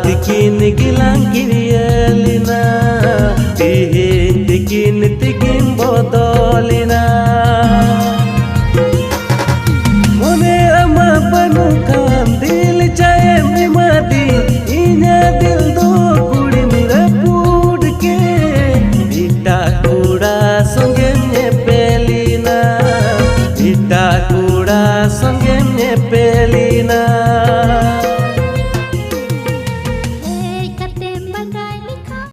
tikin gilang kirielina tikin bodolina mone ama panukan dil chaye madi inya dil do kudi mira pud ke ita kuda songe nyepelina